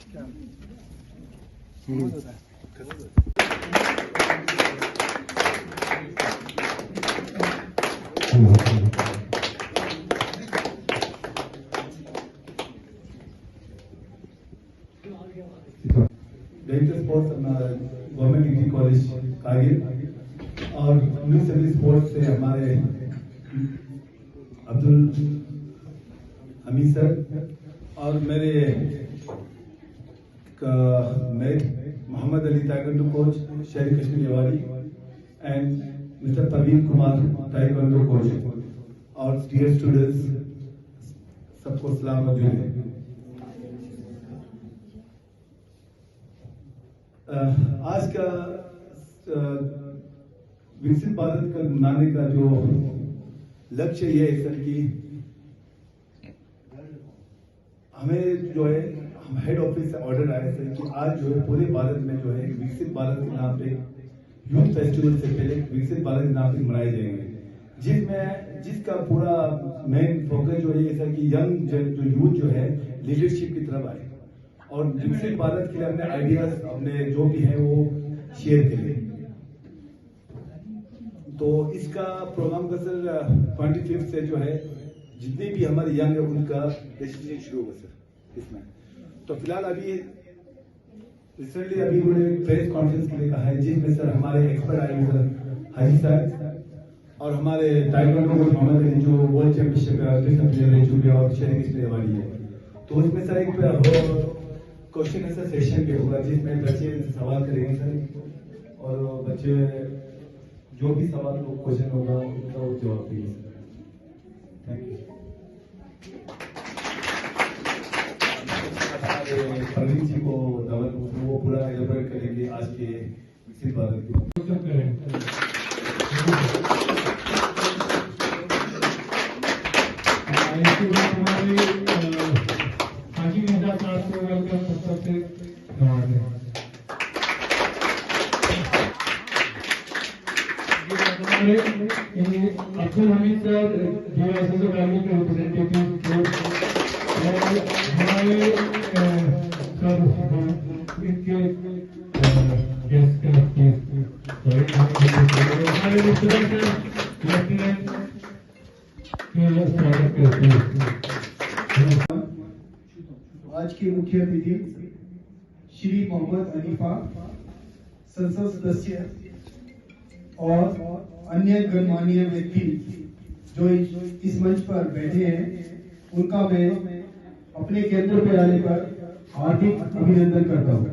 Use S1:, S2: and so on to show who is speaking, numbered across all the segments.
S1: Director sports government degree college Kargil और new civil sports से हमारे अब्दुल हमीद सर और मेरे मोहम्मद अली ताइक्वांडो कोच शहरी कश्मीर जवारी and mister Parveen Kumar taekwondo coach और डियर स्टूडेंट्स, सबको सलाम मौजूद है। आज का विकसित भारत का मनाने का जो लक्ष्य ये है सर कि हमें जो है हेड ऑफिस से ऑर्डर आया सर कि आज जो है पूरे भारत में जो है विकसित भारत के नाम पे यूथ फेस्टिवल से पहले विकसित भारत के नाम पे मनाए जाएंगे, जिसका पूरा मेन फोकस जो है सर कि यंग जो यूथ जो है लीडरशिप की तरफ आए और विकसित भारत के लिए अपने आइडियाज अपने जो भी है वो शेयर करें। तो इसका प्रोग्राम का सर 25 से जो है जितने भी हमारे यंग है उनका रजिस्ट्रेशन शुरू होगा सर इसमें। तो फिलहाल अभी रिसेंटली अभी उन्होंने प्रेस कॉन्फ्रेंस के लिए कहा है जिसमें सर हमारे एक्सपर्ट आए सर हाजी साहब और हमारे ताइक्वांडो कोच मोहम्मद अली जो वर्ल्ड चैंपियनशिप प्लेयर रह चुके और शहरी कश्मीर जवारी है। तो उसमें सर एक क्वेश्चन आंसर सेशन भी होगा जिसमें बच्चे सवाल करेंगे सर और बच्चे जो भी सवाल क्वेश्चन होगा उनका वो जवाब देंगे sir. Thank you. Parveen ji को दावत वो पूरा एलाबोरेट करेंगे आज के विकसित भारत के।
S2: अब्दुल हमीद सर जो एसएसओ कारगिल के रिप्रेजेंटेटिव हमारे सर इनके गेस्ट हमारे स्टूडेंट लेफ्टिनेंट स्वागत करते हैं।
S3: आज के मुख्य अतिथि श्री मोहम्मद अलीफा संसद सदस्य और अन्य गणमान्य व्यक्ति जो इस मंच पर बैठे हैं उनका मैं अपने केंद्र पर आने पर हार्दिक अभिनंदन करता हूं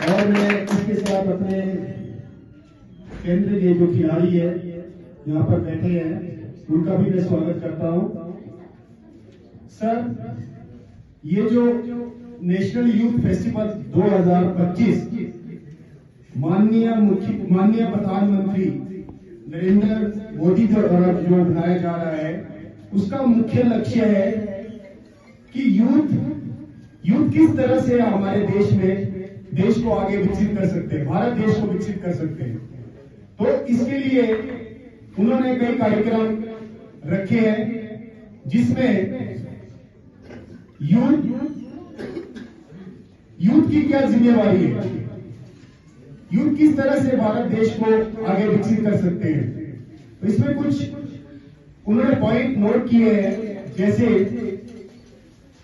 S3: और मैं इसके साथ अपने केंद्र के जो खिलाड़ी है यहाँ पर बैठे हैं उनका भी मैं स्वागत करता हूं। सर, ये जो नेशनल यूथ फेस्टिवल 2025 माननीय प्रधानमंत्री नरेंद्र मोदी द्वारा जो बनाया जा रहा है उसका मुख्य लक्ष्य है कि यूथ किस तरह से हमारे देश को आगे विकसित कर सकते हैं, भारत देश को विकसित कर सकते हैं। तो इसके लिए उन्होंने कई कार्यक्रम रखे हैं जिसमें यूथ की क्या जिम्मेवारी है, यूथ किस तरह से भारत देश को आगे विकसित कर सकते हैं। तो इसमें कुछ उन्होंने पॉइंट नोट किए हैं, जैसे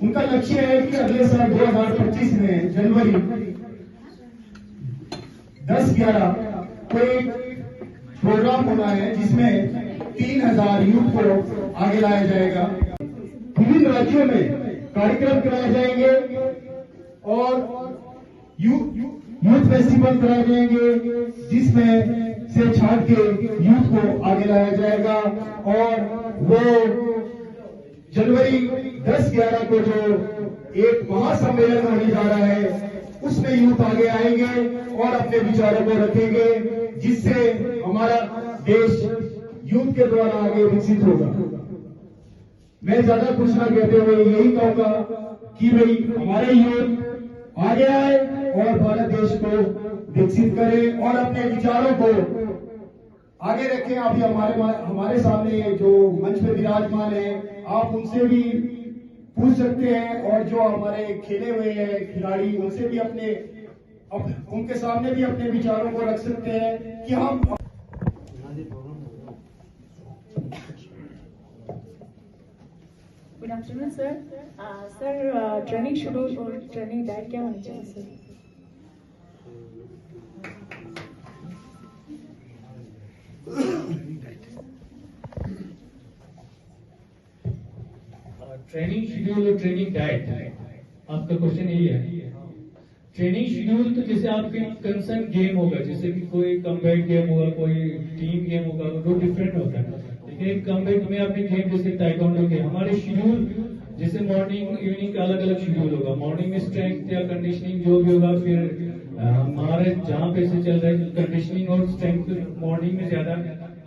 S3: उनका लक्ष्य है कि अगले साल 2025 में जनवरी 10-11 को एक प्रोग्राम होना है जिसमें 3000 यूथ को आगे लाया जाएगा। विभिन्न राज्यों में कार्यक्रम कराए जाएंगे और यूथ फेस्टिवल कराए जाएंगे जिसमें से छाट के यूथ को आगे लाया जाएगा और वो जनवरी 10-11 को जो एक महासम्मेलन होने जा रहा है उसमें यूथ आगे आएंगे और अपने विचारों को रखेंगे जिससे हमारा देश यूथ के द्वारा आगे विकसित होगा। मैं ज्यादा कुछ ना कहते हुए यही कहूंगा कि भाई हमारे यूथ आगे आए और भारत देश को विकसित करें और अपने विचारों को आगे रखें। अभी हमारे सामने जो मंच पे विराजमान है, आप उनसे भी पूछ सकते हैं और जो हमारे खेले हुए हैं खिलाड़ी उनसे भी उनके सामने भी अपने विचारों को रख सकते हैं कि हम
S4: good afternoon sir. Sir training schedule और ट्रेनिंग डाइट क्या होनी चाहिए सर?
S2: ट्रेनिंग शेड्यूल और ट्रेनिंग डाइट, आपका क्वेश्चन यही है। ट्रेनिंग शेड्यूल तो जैसे आपके कंसर्न गेम होगा, जैसे कि कोई कम्बैट गेम होगा, कोई टीम गेम होगा, वो डिफरेंट होता है। लेकिन कम्बैट में अपने गेम जैसे ताइक्वांडो के हमारे शेड्यूल जैसे मॉर्निंग इवनिंग का अलग अलग शेड्यूल होगा। मॉर्निंग में स्ट्रेंथ या कंडीशनिंग जो भी होगा, फिर हमारे जहाँ पे से चल रहा है कंडीशनिंग और स्ट्रेंथ मॉर्निंग में ज्यादा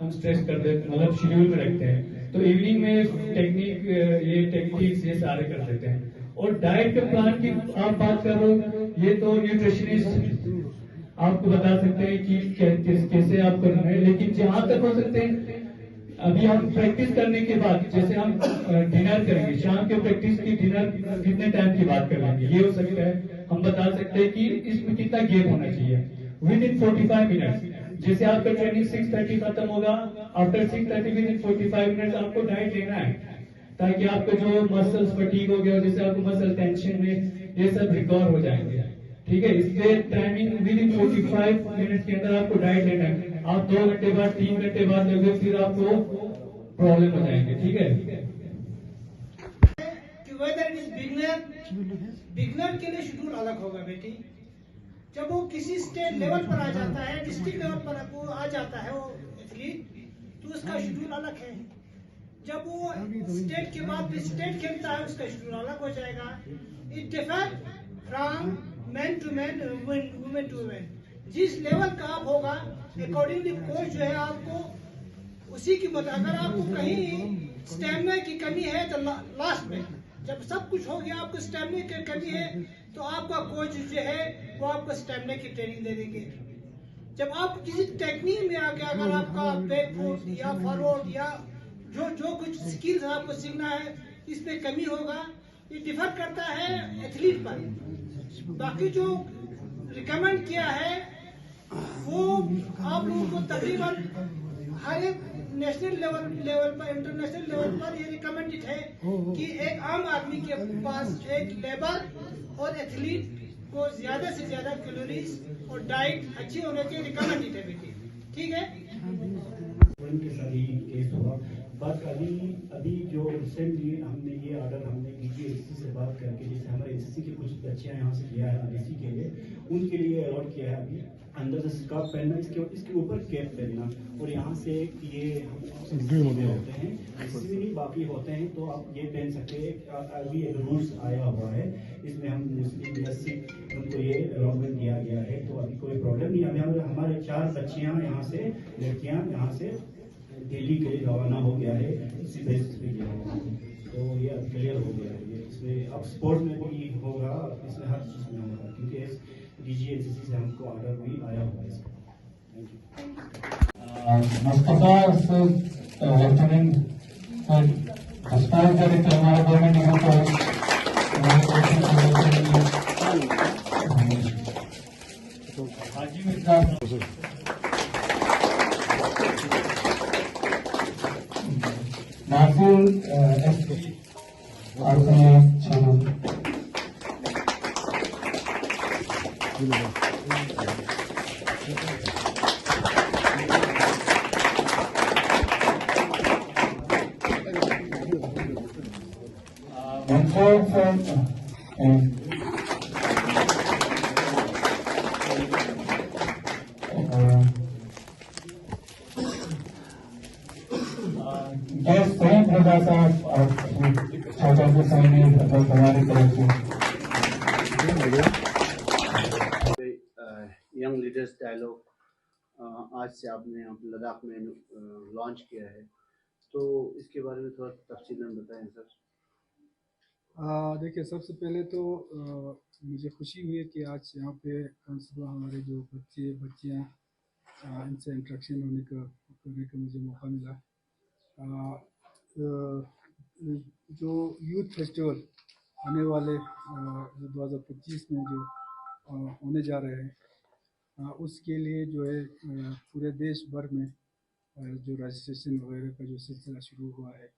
S2: हम स्ट्रेस करते हैं, मतलब शेड्यूल में रखते हैं। तो इवनिंग में टेक्निक ये टेक्निक्स ये सारे कर देते हैं। और डाइट के प्लान की आप बात कर रहे हो, ये तो न्यूट्रिशनिस्ट आपको बता सकते हैं कि कैसे आप करना है। लेकिन जहां तक हो सकते हैं, अभी हम प्रैक्टिस करने के बाद जैसे हम डिनर करेंगे, शाम के प्रैक्टिस की डिनर कितने टाइम की बात कर लेंगे, ये हो सकता है। हम बता सकते हैं कि इसमें कितना गेप होना चाहिए विद इन 45 मिनट्स। जैसे आपका ट्रेनिंग 6:30 खत्म होगा, आफ्टर 6:30 विद इन 45 मिनट्स आपको डाइट लेना है, ताकि आपका जो मसल्स फटीग हो गया, जैसे आपको मसल टेंशन में ये सब रिकवर हो जाएंगे। ठीक है, इसलिए टाइमिंग विद इन 45 मिनट्स के अंदर आपको डाइट लेना है। आप 2 घंटे बाद 3 घंटे बाद लोगे, फिर आपको प्रॉब्लम हो जाएंगे। ठीक है,
S5: कि वेदर इट इज बिगनर के लिए शेड्यूल अलग होगा बेटी। जब वो किसी स्टेट लेवल पर आ जाता है, डिस्ट्रिक्ट लेवल पर वो आ जाता है वो एथलीट, तो उसका शेड्यूल अलग है। जब वो स्टेट के बाद स्टेट खेलता है, उसका शेड्यूल अलग हो जाएगा। It differ from man to man, women to women. जिस लेवल का आप होगा अकॉर्डिंगली कोच जो है आपको उसी की बता। अगर आपको कहीं स्टेमिना की कमी है तो लास्ट में जब सब कुछ हो गया आपको स्टेमिना की कमी है, तो आपका कोच जो है वो आपको स्टेमिना की ट्रेनिंग दे देंगे। जब आप किसी टेक्निक में आ गया, अगर आपका बैक फुट या फॉरवर्ड या जो कुछ स्किल्स आपको सीखना है, इसमें कमी होगा। ये डिफर करता है एथलीट पर। बाकी जो रिकमेंड किया है वो आप लोगों को तकरीबन हर एक नेशनल लेवल पर, इंटरनेशनल लेवल पर ये रिकमेंडेड है कि एक आम आदमी के पास एक लेबर और एथलीट को ज्यादा से ज्यादा कैलोरीज और डाइट अच्छी होने के रिकमेंडेड है बेटी। ठीक है,
S6: के साथ ही केस हुआ। बात अभी जो रिसेंटली हमने ये ऑर्डर हमने डीजीएससी से बात करके, जैसे हमारे एसएससी के कुछ बच्चियां यहाँ से किया है आरएससी के लिए, उनके लिए अलॉट किया है। अभी अंदर से स्कार्फ पहनना, इसके ऊपर कैप पहनना, और यहाँ से ये होते हैं, इसमें नहीं बाकी होते हैं, तो आप ये पहन सकते हैं। अभी एक रूल्स आया हुआ है, इसमें हम मुस्लिम या सिख उनको ये अलॉटमेंट दिया गया है, तो अभी कोई प्रॉब्लम नहीं। अभी हमारे 4 बच्चियाँ यहाँ से, लड़कियाँ यहाँ से दिल्ली के लिए रवाना हो गया है, इसी बेसिस पे गया है, तो ये अब क्लियर हो गया है। ये इसमें अब स्पोर्ट्स में भी होगा, इसमें हर चीज़ में होगा, क्योंकि डीजीएससी से हमको ऑर्डर भी आया हुआ है इसका।
S2: मुस्तफा लेफ्टिनेंट स्पोर्ट डायरेक्टर हमारे government Haji Mirza Nasir SP
S7: young leaders dialogue आज से आपने लद्दाख में लॉन्च किया है, तो इसके बारे में थोड़ा तफसीलन बताएं सर।
S8: देखिए, सबसे पहले तो मुझे खुशी हुई है कि आज यहाँ पे सुबह हमारे जो बच्चियाँ इनसे इंटरेक्शन करने का मुझे मौका मिला। जो यूथ फेस्टिवल आने वाले जो 2025 में जो होने जा रहे हैं, उसके लिए जो है पूरे देश भर में जो रजिस्ट्रेशन वगैरह का जो सिलसिला शुरू हुआ है।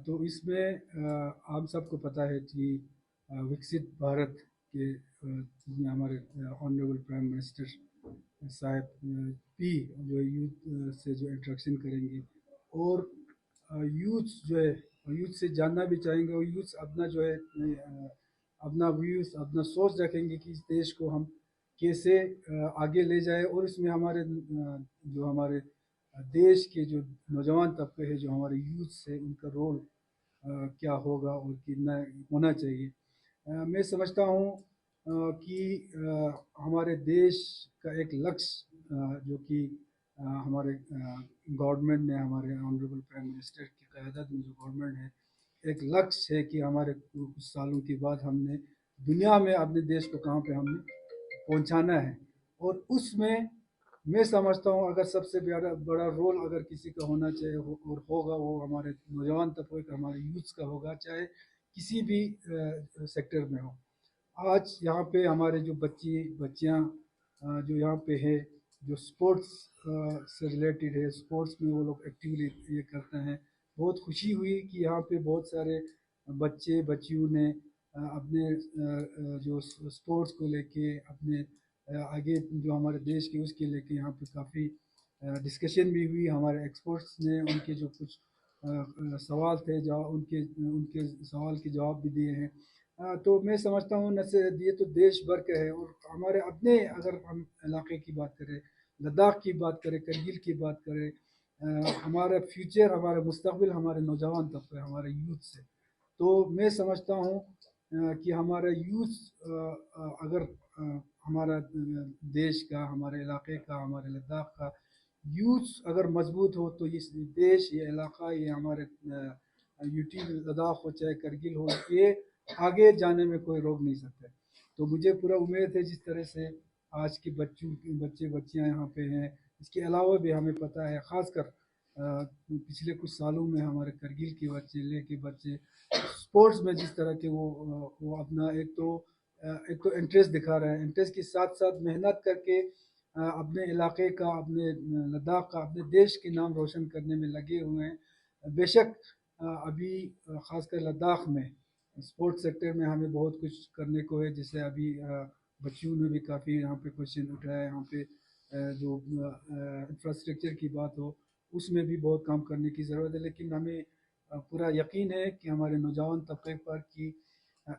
S8: तो इसमें आप सबको पता है कि विकसित भारत के जिसमें हमारे ऑनरेबल प्राइम मिनिस्टर साहब भी जो यूथ से जो इंटरेक्शन करेंगे और यूथ जो है यूथ से जानना भी चाहेंगे और यूथ अपना जो है अपना व्यूज अपना सोच रखेंगे कि इस देश को हम कैसे आगे ले जाए और इसमें हमारे जो हमारे देश के जो नौजवान तबके हैं जो हमारे यूथ से उनका रोल क्या होगा और कितना होना चाहिए। मैं समझता हूँ कि हमारे देश का एक लक्ष्य जो कि हमारे गवर्नमेंट ने हमारे ऑनरेबल प्राइम मिनिस्टर की क़यादत में जो गवर्नमेंट है एक लक्ष्य है कि हमारे कुछ सालों के बाद हमने दुनिया में अपने देश को कहाँ पे हमने पहुँचाना है और उसमें मैं समझता हूँ अगर सबसे बड़ा रोल अगर किसी का होना चाहिए और होगा वो हमारे नौजवान तबके का हमारे यूथ का होगा, चाहे किसी भी सेक्टर में हो। आज यहाँ पे हमारे जो बच्चियाँ जो यहाँ पे है जो स्पोर्ट्स से रिलेटेड है, स्पोर्ट्स में वो लोग एक्टिवली ये करते हैं। बहुत खुशी हुई कि यहाँ पे बहुत सारे बच्चियों ने अपने जो स्पोर्ट्स को लेके अपने आगे जो हमारे देश के उसके लेके यहाँ पे काफ़ी डिस्कशन भी हुई। हमारे एक्सपर्ट्स ने उनके जो कुछ सवाल थे उनके सवाल के जवाब भी दिए हैं। तो मैं समझता हूँ न से ये तो देश भर के है और हमारे अपने अगर हम इलाके की बात करें, लद्दाख की बात करें, करगिल की बात करें, हमारा फ्यूचर हमारा मुस्तकबिल हमारे नौजवान तबके हमारे यूथ से, तो मैं समझता हूँ कि हमारा यूथ अगर हमारा देश का हमारे इलाके का हमारे लद्दाख का यूथ अगर मजबूत हो तो इस देश ये इलाका ये हमारे यूटी लद्दाख हो चाहे करगिल हो ये आगे जाने में कोई रोक नहीं सकता। तो मुझे पूरा उम्मीद है जिस तरह से आज के बच्चियाँ यहाँ पे हैं, इसके अलावा भी हमें पता है ख़ासकर पिछले कुछ सालों में हमारे करगिल के बच्चे लेह के बच्चे स्पोर्ट्स में जिस तरह के वो अपना एक तो इंटरेस्ट दिखा रहे हैं, इंटरेस्ट के साथ साथ मेहनत करके अपने इलाके का अपने लद्दाख का अपने देश के नाम रोशन करने में लगे हुए हैं। बेशक अभी ख़ासकर लद्दाख में स्पोर्ट्स सेक्टर में हमें बहुत कुछ करने को है, जैसे अभी बच्चियों ने भी काफ़ी यहाँ पे क्वेश्चन उठाया, यहाँ पे जो इंफ्रास्ट्रक्चर की बात हो उसमें भी बहुत काम करने की ज़रूरत है। लेकिन हमें पूरा यकीन है कि हमारे नौजवान तबके पर कि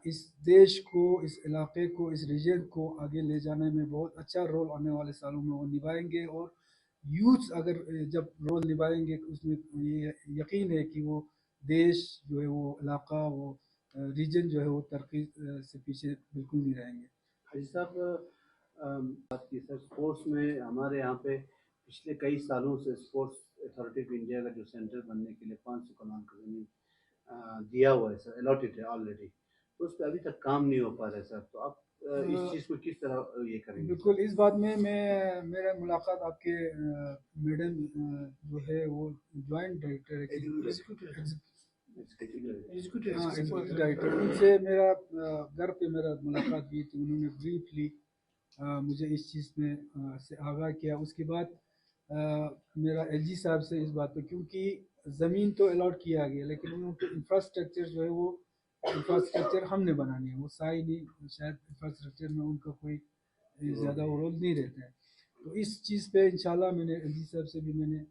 S8: इस देश को इस इलाके को इस रीजन को आगे ले जाने में बहुत अच्छा रोल आने वाले सालों में वो निभाएंगे और यूथ अगर जब रोल निभाएंगे उसमें ये यकीन है कि वो देश जो है वो इलाका वो रीजन जो है वो तरक्की से पीछे बिल्कुल नहीं रहेंगे।
S7: हाजी साहब बात की सर स्पोर्ट्स में हमारे यहाँ पे पिछले कई सालों से स्पोर्ट्स अथॉरिटी ऑफ इंडिया का जो सेंटर बनने के लिए 500 करोड़ का ज़मीन दिया हुआ है सर, अलॉटेड है ऑलरेडी, तो उस पर अभी तक काम नहीं हो पा रहा है सर। तो आप इस चीज़ को किस तरह ये करेंगे?
S8: बिल्कुल, इस बात में मेरा मुलाकात आपके मैडम जो है वो ज्वाइंट डायरेक्टर एग्जीक्यूटिव डायरेक्टर उनसे मेरा घर पे मेरा मुलाकात हुई थी। उन्होंने ब्रीफली मुझे इस चीज़ में से आगाह किया। उसके बाद मेरा एलजी साहब से इस बात पे, क्योंकि ज़मीन तो अलॉट किया गया लेकिन उनको इंफ्रास्ट्रक्चर जो है वो इंफ्रास्ट्रक्चर हमने बनानी है, वो साई नहीं शायद इंफ्रास्ट्रक्चर में उनका कोई ज़्यादा वो रोल नहीं रहता है। तो इस चीज़ पे इंशाल्लाह मैंने एलजी साहब से भी मैंने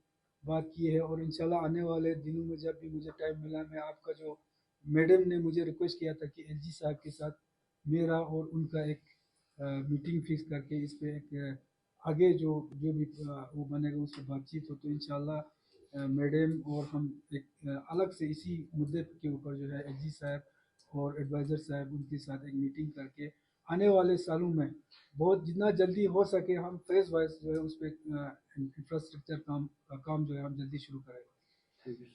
S8: बात की है और इंशाल्लाह आने वाले दिनों में जब भी मुझे टाइम मिला मैं आपका जो मैडम ने मुझे रिक्वेस्ट किया था कि एलजी साहब के साथ मेरा और उनका एक मीटिंग फिक्स करके इस पे एक आगे जो भी वो बनेगा उस पर बातचीत हो, तो इंशाल्लाह मैडम और हम एक अलग से इसी मुद्दे के ऊपर जो है एलजी साहब और एडवाइज़र साहब उनके साथ एक मीटिंग करके आने वाले सालों में बहुत जितना जल्दी हो सके हम फेज वाइज जो है उस पर इंफ्रास्ट्रक्चर काम जो है हम जल्दी शुरू करेंगे।